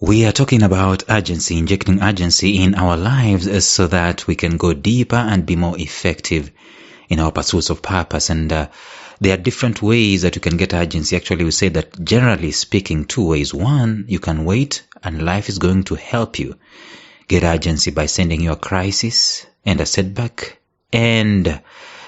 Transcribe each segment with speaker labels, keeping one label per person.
Speaker 1: We are talking about urgency, injecting urgency in our lives so that we can go deeper and be more effective in our pursuits of purpose. And there are different ways that you can get urgency. Actually, we say that generally speaking, two ways. One, you can wait and life is going to help you get urgency by sending you a crisis and a setback and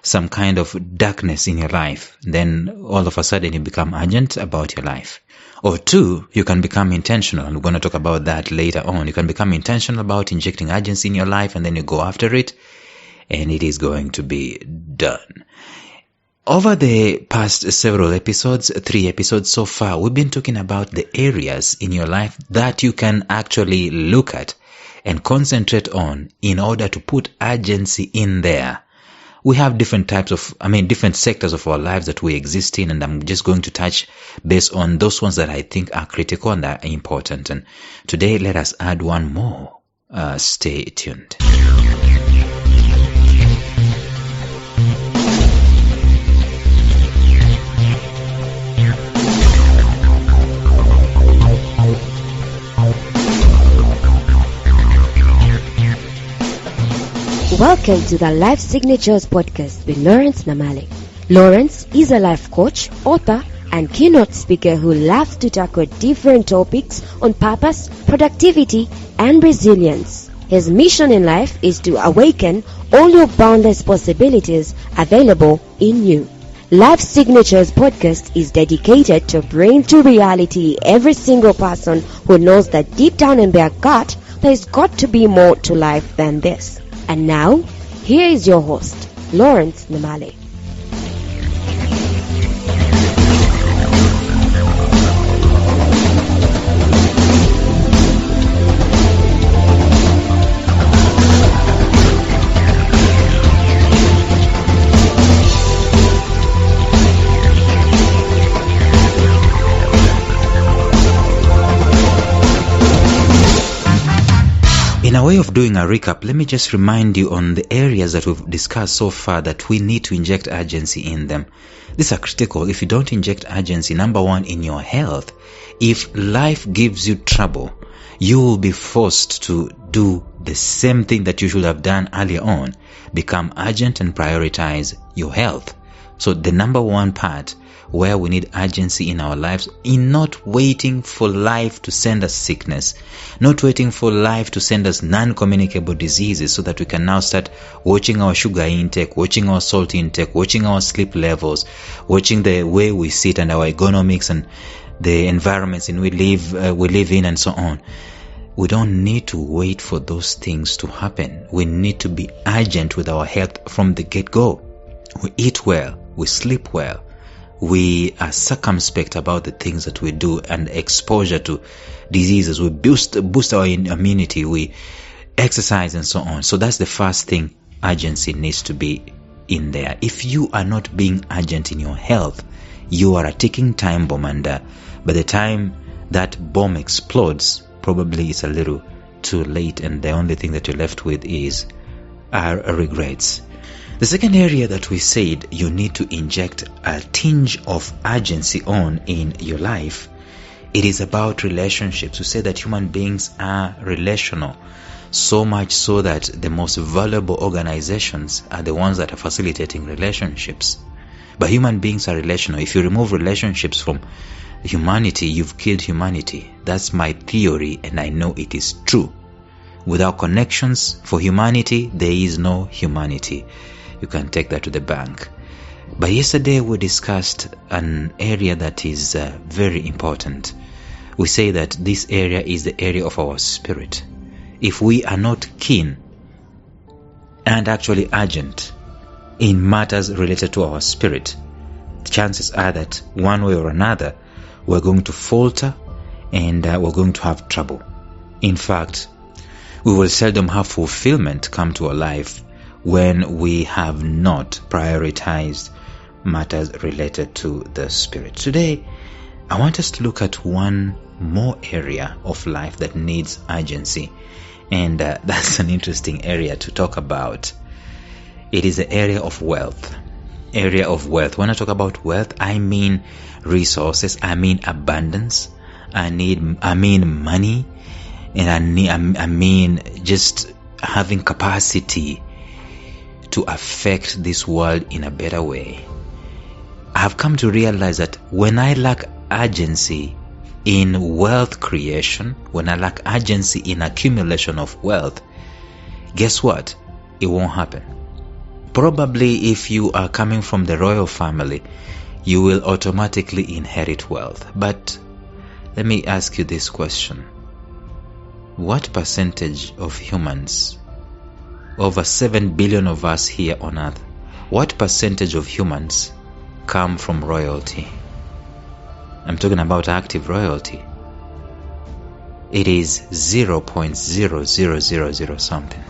Speaker 1: some kind of darkness in your life. Then all of a sudden you become urgent about your life. Or two, you can become intentional. And we're going to talk about that later on. You can become intentional about injecting urgency in your life, and then you go after it, and it is going to be done. Over the past several episodes, 3 episodes so far, we've been talking about the areas in your life that you can actually look at and concentrate on in order to put urgency in there. We have different sectors of our lives that we exist in, and I'm just going to touch based on those ones that I think are critical and are important. And today, let us add one more. Stay tuned.
Speaker 2: Welcome to the Life Signatures podcast with Lawrence Namale. Lawrence is a life coach, author, and keynote speaker who loves to tackle different topics on purpose, productivity, and resilience. His mission in life is to awaken all your boundless possibilities available in you. Life Signatures podcast is dedicated to bring to reality every single person who knows that deep down in their gut, there's got to be more to life than this. And now, here is your host, Lawrence Namale.
Speaker 1: In a way of doing a recap, let me just remind you on the areas that we've discussed so far that we need to inject urgency in them. These are critical. If you don't inject urgency, number one, in your health, if life gives you trouble, you will be forced to do the same thing that you should have done earlier on. Become urgent and prioritize your health. So the number one part where we need urgency in our lives, in not waiting for life to send us sickness, not waiting for life to send us non-communicable diseases so that we can now start watching our sugar intake, watching our salt intake, watching our sleep levels, watching the way we sit and our ergonomics and the environments in we live in and so on. We don't need to wait for those things to happen. We need to be urgent with our health from the get-go. We eat well, we sleep well, we are circumspect about the things that we do and exposure to diseases. We boost our immunity, we exercise and so on. So that's the first thing. Urgency needs to be in there. If you are not being urgent in your health, you are a ticking time bomb, and by the time that bomb explodes, probably it's a little too late, and the only thing that you're left with is regrets. The second area that we said you need to inject a tinge of urgency on in your life, it is about relationships. We say that human beings are relational, so much so that the most valuable organizations are the ones that are facilitating relationships. But human beings are relational. If you remove relationships from humanity, you've killed humanity. That's my theory, and I know it is true. Without connections for humanity, there is no humanity. You can take that to the bank. But yesterday we discussed an area that is very important. We say that this area is the area of our spirit. If we are not keen and actually urgent in matters related to our spirit, chances are that one way or another we're going to falter and we're going to have trouble. In fact, we will seldom have fulfillment come to our life when we have not prioritized matters related to the spirit. Today, I want us to look at one more area of life that needs urgency, and that's an interesting area to talk about. It is the area of wealth. When I talk about wealth, I mean resources, I mean abundance, I mean money, And I mean just having capacity to affect this world in a better way. I have come to realize that when I lack urgency in wealth creation, when I lack urgency in accumulation of wealth, guess what? It won't happen. Probably if you are coming from the royal family, you will automatically inherit wealth. But let me ask you this question. What percentage of humans, over 7 billion of us here on earth, what percentage of humans come from royalty? I'm talking about active royalty. It is 0.0000 something.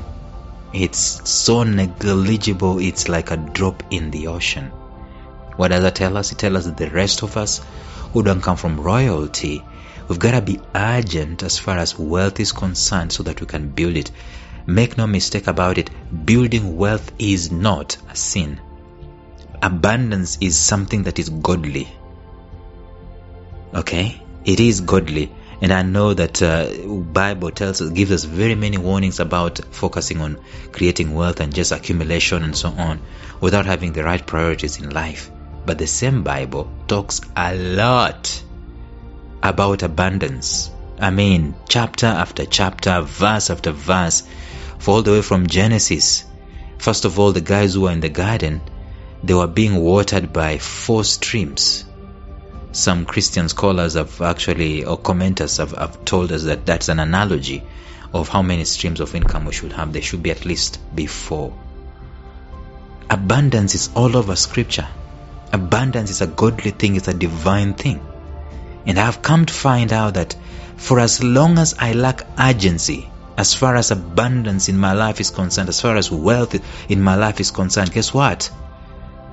Speaker 1: It's so negligible, it's like a drop in the ocean. What does that tell us? It tells us that the rest of us who don't come from royalty, we've got to be urgent as far as wealth is concerned so that we can build it. Make no mistake about it, building wealth is not a sin. Abundance is something that is godly. Okay? It is godly. And I know that Bible gives us very many warnings about focusing on creating wealth and just accumulation and so on without having the right priorities in life. But the same Bible talks a lot about abundance. I mean, chapter after chapter, verse after verse, all the way from Genesis. First of all, the guys who were in the garden, they were being watered by 4 streams. Some Christian scholars have actually, or commenters have told us that that's an analogy of how many streams of income we should have. There should be at least 4. Abundance is all over Scripture. Abundance is a godly thing, it's a divine thing. And I have come to find out that for as long as I lack urgency, as far as abundance in my life is concerned, as far as wealth in my life is concerned, guess what?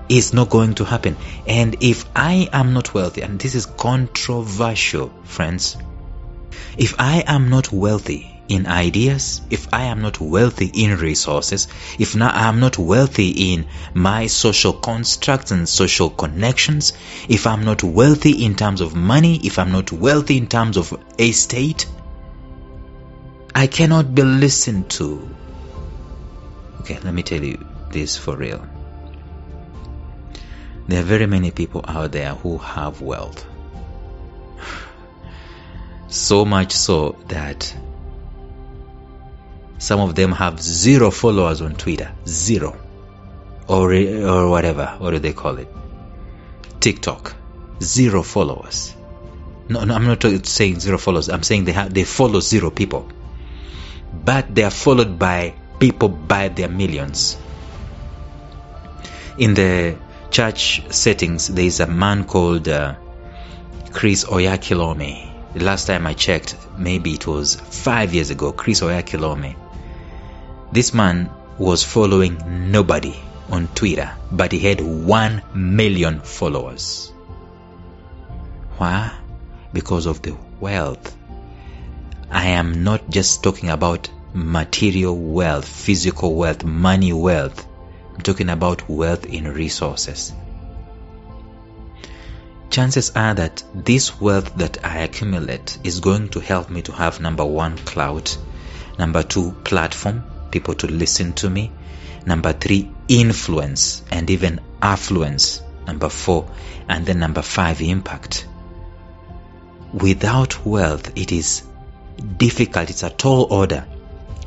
Speaker 1: It's not going to happen. And if I am not wealthy, and this is controversial, friends, if I am not wealthy in ideas, if I am not wealthy in resources, if I am not wealthy in my social constructs and social connections, if I'm not wealthy in terms of money, if I'm not wealthy in terms of estate, I cannot be listened to. Okay, let me tell you this for real. There are very many people out there who have wealth. So much so that some of them have 0 followers on Twitter. 0. Or whatever. What do they call it? TikTok. 0 followers. No, I'm not saying 0 followers. I'm saying they follow 0 people. But they are followed by people by their millions. In the church settings, there is a man called Chris Oyakhilome. The last time I checked, maybe it was 5 years ago, Chris Oyakhilome. This man was following nobody on Twitter, but he had 1 million followers. Why? Because of the wealth. I am not just talking about material wealth, physical wealth, money wealth. I'm talking about wealth in resources. Chances are that this wealth that I accumulate is going to help me to have, number 1, clout, number 2, platform, people to listen to me, number 3, influence and even affluence, number 4, and then number 5, impact. Without wealth, it is difficult, it's a tall order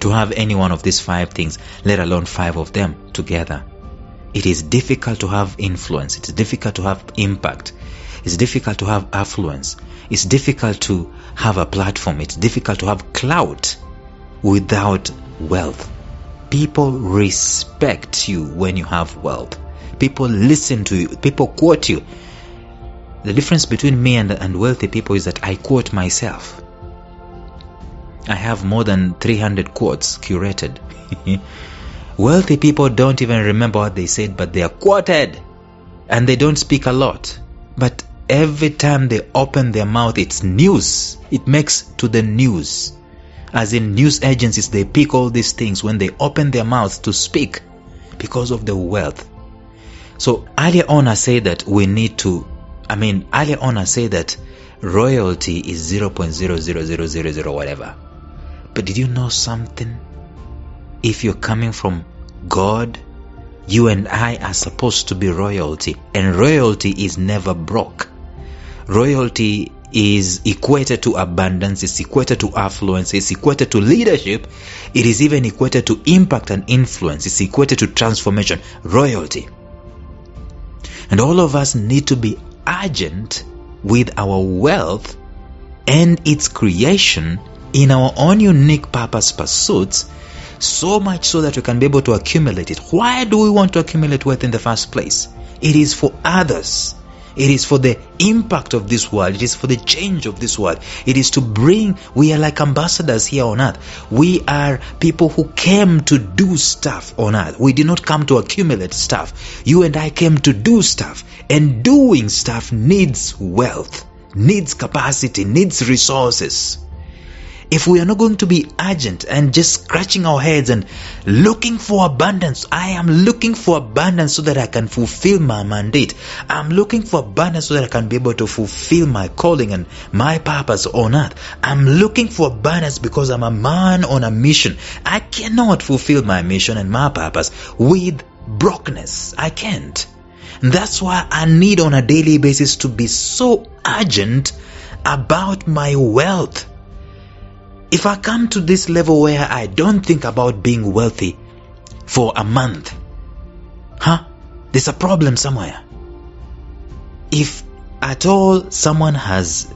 Speaker 1: to have any one of these 5 things, let alone 5 of them together. It is difficult to have influence, it's difficult to have impact, it's difficult to have affluence, it's difficult to have a platform, it's difficult to have clout without wealth. People respect you when you have wealth. People listen to you, people quote you. The difference between me and wealthy people is that I quote myself. I have more than 300 quotes curated. Wealthy people don't even remember what they said, but they are quoted. And they don't speak a lot. But every time they open their mouth, it's news. It makes to the news. As in news agencies, they pick all these things when they open their mouths to speak because of the wealth. So earlier on I said that royalty is 0.00000 whatever. But did you know something? If you're coming from God, you and I are supposed to be royalty, and royalty is never broke. Royalty is equated to abundance, it's equated to affluence, it's equated to leadership, it is even equated to impact and influence, it's equated to transformation. Royalty. And all of us need to be urgent with our wealth and its creation in our own unique purpose pursuits, so much so that we can be able to accumulate it. Why do we want to accumulate wealth in the first place? It is for others. It is for the impact of this world. It is for the change of this world. It is to bring, we are like ambassadors here on earth. We are people who came to do stuff on earth. We did not come to accumulate stuff. You and I came to do stuff. And doing stuff needs wealth, needs capacity, needs resources. If we are not going to be urgent and just scratching our heads and looking for abundance, I am looking for abundance so that I can fulfill my mandate. I'm looking for abundance so that I can be able to fulfill my calling and my purpose on earth. I'm looking for abundance because I'm a man on a mission. I cannot fulfill my mission and my purpose with brokenness. I can't. And that's why I need on a daily basis to be so urgent about my wealth. If I come to this level where I don't think about being wealthy for a month, there's a problem somewhere. If at all someone has,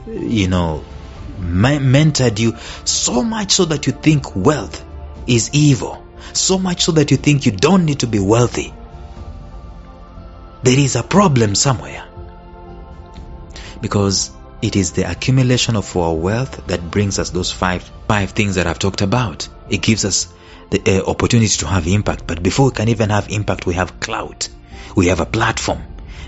Speaker 1: mentored you so much so that you think wealth is evil, so much so that you think you don't need to be wealthy, there is a problem somewhere. Because it is the accumulation of our wealth that brings us those five things that I've talked about. It gives us the opportunity to have impact. But before we can even have impact, we have clout. We have a platform.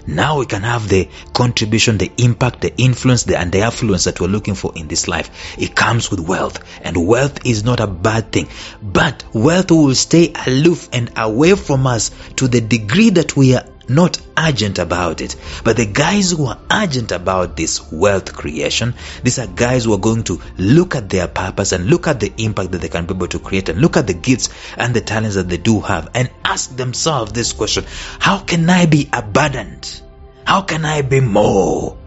Speaker 1: Now we can have the contribution, the impact, the influence, and the affluence that we're looking for in this life. It comes with wealth. And wealth is not a bad thing. But wealth will stay aloof and away from us to the degree that we are not urgent about it. But the guys who are urgent about this wealth creation, these are guys who are going to look at their purpose and look at the impact that they can be able to create and look at the gifts and the talents that they do have and ask themselves this question: how can I be abundant? How can I be more?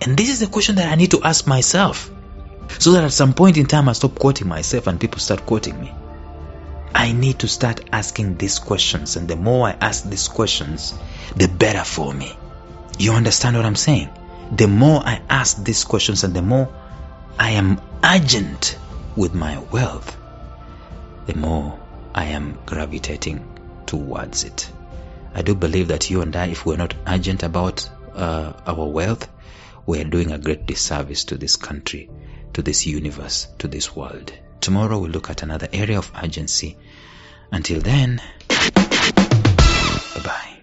Speaker 1: And this is the question that I need to ask myself, so that at some point in time I stop quoting myself and people start quoting me. I need to start asking these questions, and the more I ask these questions, the better for me. You understand what I'm saying? The more I ask these questions and the more I am urgent with my wealth, the more I am gravitating towards it. I do believe that you and I, if we're not urgent about our wealth, we're doing a great disservice to this country, to this universe, to this world. Tomorrow we'll look at another area of urgency. Until then, bye-bye.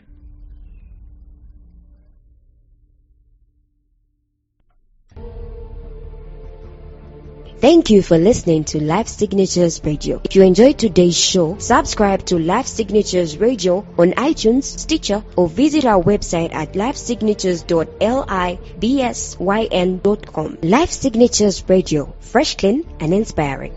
Speaker 2: Thank you for listening to Life Signatures Radio. If you enjoyed today's show, subscribe to Life Signatures Radio on iTunes, Stitcher, or visit our website at lifesignatures.libsyn.com. Life Signatures Radio, fresh, clean, and inspiring.